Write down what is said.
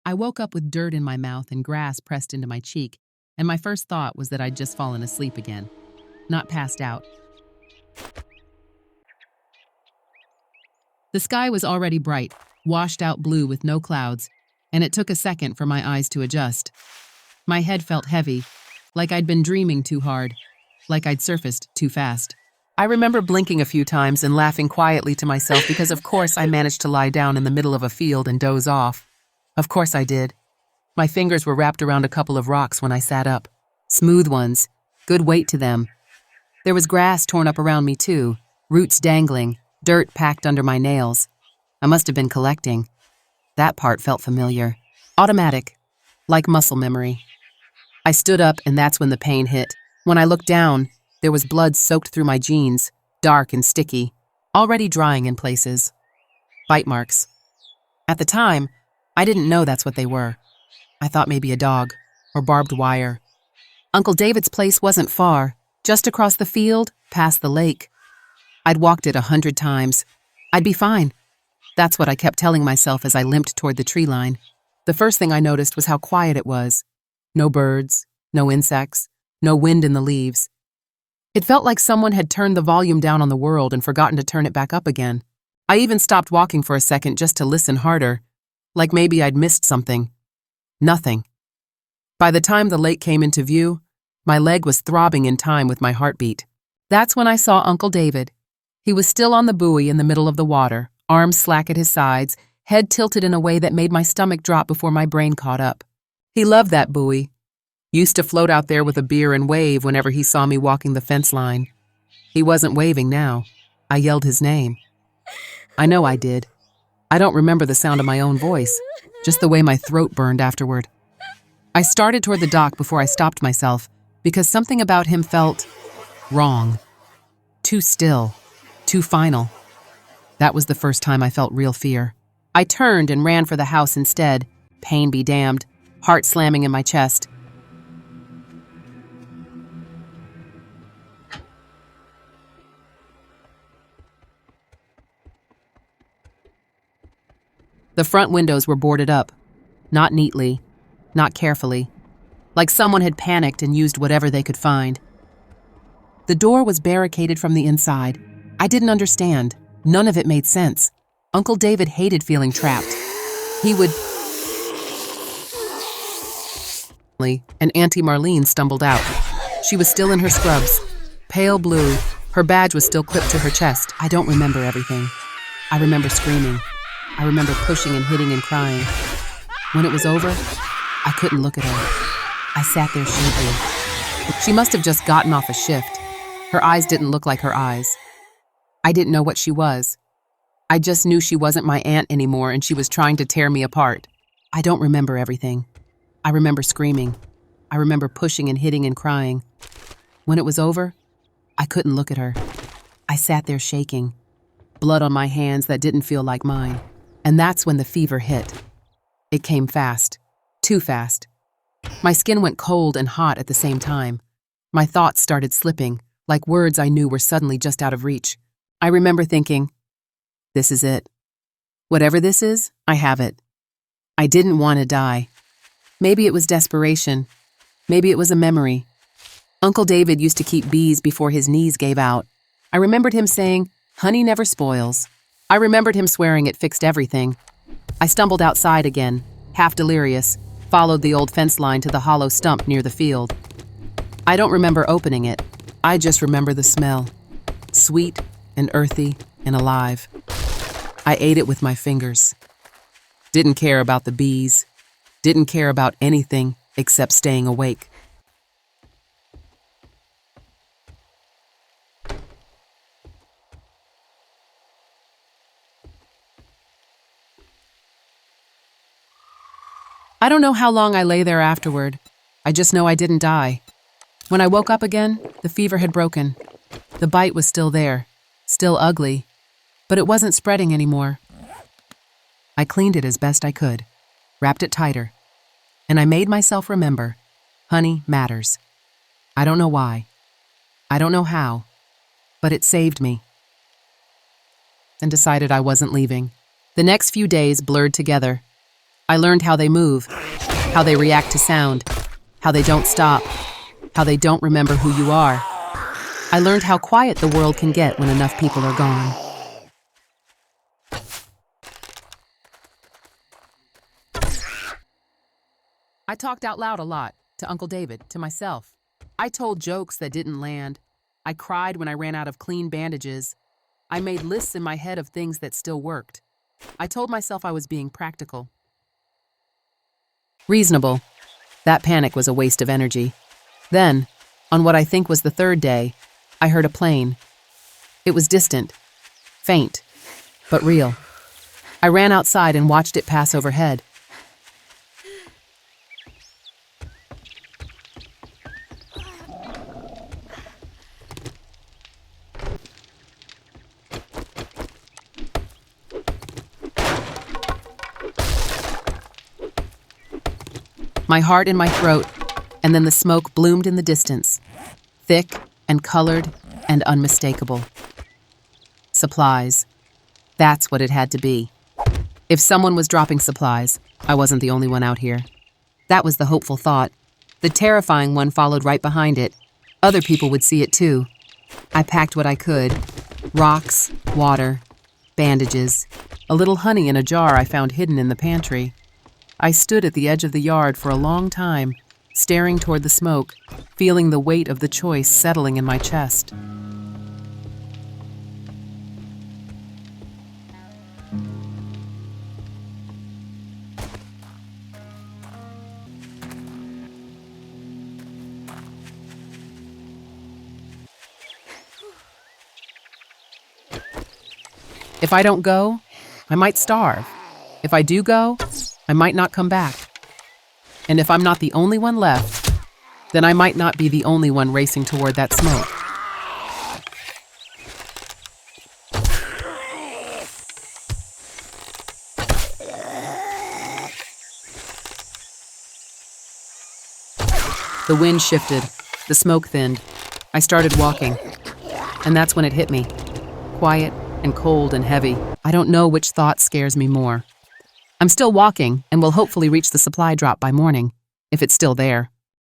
I woke up with dirt in my mouth and grass pressed into my cheek, and my first thought was that I'd just fallen asleep again, not passed out. The sky was already bright, washed out blue with no clouds, and it took a second for my eyes to adjust. My head felt heavy, like I'd been dreaming too hard, like I'd surfaced too fast. I remember blinking a few times and laughing quietly to myself because of course I managed to lie down in the middle of a field and doze off. Of course I did. My fingers were wrapped around a couple of rocks when I sat up. Smooth ones, good weight to them. There was grass torn up around me too, roots dangling, dirt packed under my nails. I must have been collecting. That part felt familiar. Automatic, like muscle memory. I stood up and that's when the pain hit. When I looked down, there was blood soaked through my jeans, dark and sticky, already drying in places. Bite marks. At the time, I didn't know that's what they were. I thought maybe a dog, or barbed wire. Uncle David's place wasn't far, just across the field, past the lake. I'd walked it 100 times. I'd be fine. That's what I kept telling myself as I limped toward the tree line. The first thing I noticed was how quiet it was. No birds, no insects, no wind in the leaves. It felt like someone had turned the volume down on the world and forgotten to turn it back up again. I even stopped walking for a second just to listen harder, like maybe I'd missed something. Nothing. By the time the lake came into view, my leg was throbbing in time with my heartbeat. That's when I saw Uncle David. He was still on the buoy in the middle of the water, arms slack at his sides, head tilted in a way that made my stomach drop before my brain caught up. He loved that buoy. Used to float out there with a beer and wave whenever he saw me walking the fence line. He wasn't waving now. I yelled his name. I know I did. I don't remember the sound of my own voice, just the way my throat burned afterward. I started toward the dock before I stopped myself, because something about him felt wrong. Too still, too final. That was the first time I felt real fear. I turned and ran for the house instead, pain be damned, heart slamming in my chest. The front windows were boarded up, not neatly, not carefully, like someone had panicked and used whatever they could find. The door was barricaded from the inside. I didn't understand. None of it made sense. Uncle David hated feeling trapped. He would... And Auntie Marlene stumbled out. She was still in her scrubs, pale blue. Her badge was still clipped to her chest. I don't remember everything. I remember screaming. I remember pushing and hitting and crying. When it was over, I couldn't look at her. I sat there shaking. She must have just gotten off a shift. Her eyes didn't look like her eyes. I didn't know what she was. I just knew she wasn't my aunt anymore and she was trying to tear me apart. I don't remember everything. I remember screaming. I remember pushing and hitting and crying. When it was over, I couldn't look at her. I sat there shaking. Blood on my hands that didn't feel like mine. And that's when the fever hit. It came fast. Too fast. My skin went cold and hot at the same time. My thoughts started slipping, like words I knew were suddenly just out of reach. I remember thinking, this is it. Whatever this is, I have it. I didn't want to die. Maybe it was desperation. Maybe it was a memory. Uncle David used to keep bees before his knees gave out. I remembered him saying, honey never spoils. I remembered him swearing it fixed everything. I stumbled outside again, half delirious, followed the old fence line to the hollow stump near the field. I don't remember opening it. I just remember the smell. Sweet and earthy and alive. I ate it with my fingers. Didn't care about the bees. Didn't care about anything except staying awake. I don't know how long I lay there afterward. I just know I didn't die. When I woke up again, the fever had broken. The bite was still there, still ugly, but it wasn't spreading anymore. I cleaned it as best I could, wrapped it tighter, and I made myself remember, honey matters. I don't know why. I don't know how, but it saved me. And decided I wasn't leaving. The next few days blurred together. I learned how they move, how they react to sound, how they don't stop, how they don't remember who you are. I learned how quiet the world can get when enough people are gone. I talked out loud a lot, to Uncle David, to myself. I told jokes that didn't land. I cried when I ran out of clean bandages. I made lists in my head of things that still worked. I told myself I was being practical. Reasonable. That panic was a waste of energy. Then, on what I think was the third day, I heard a plane. It was distant, faint, but real. I ran outside and watched it pass overhead. My heart in my throat, and then the smoke bloomed in the distance, thick and colored and unmistakable. Supplies. That's what it had to be. If someone was dropping supplies, I wasn't the only one out here. That was the hopeful thought. The terrifying one followed right behind it. Other people would see it too. I packed what I could. Rocks, water, bandages, a little honey in a jar I found hidden in the pantry. I stood at the edge of the yard for a long time, staring toward the smoke, feeling the weight of the choice settling in my chest. If I don't go, I might starve. If I do go, I might not come back. And if I'm not the only one left, then I might not be the only one racing toward that smoke. The wind shifted, the smoke thinned. I started walking, and that's when it hit me. Quiet and cold and heavy. I don't know which thought scares me more. I'm still walking and will hopefully reach the supply drop by morning, if it's still there.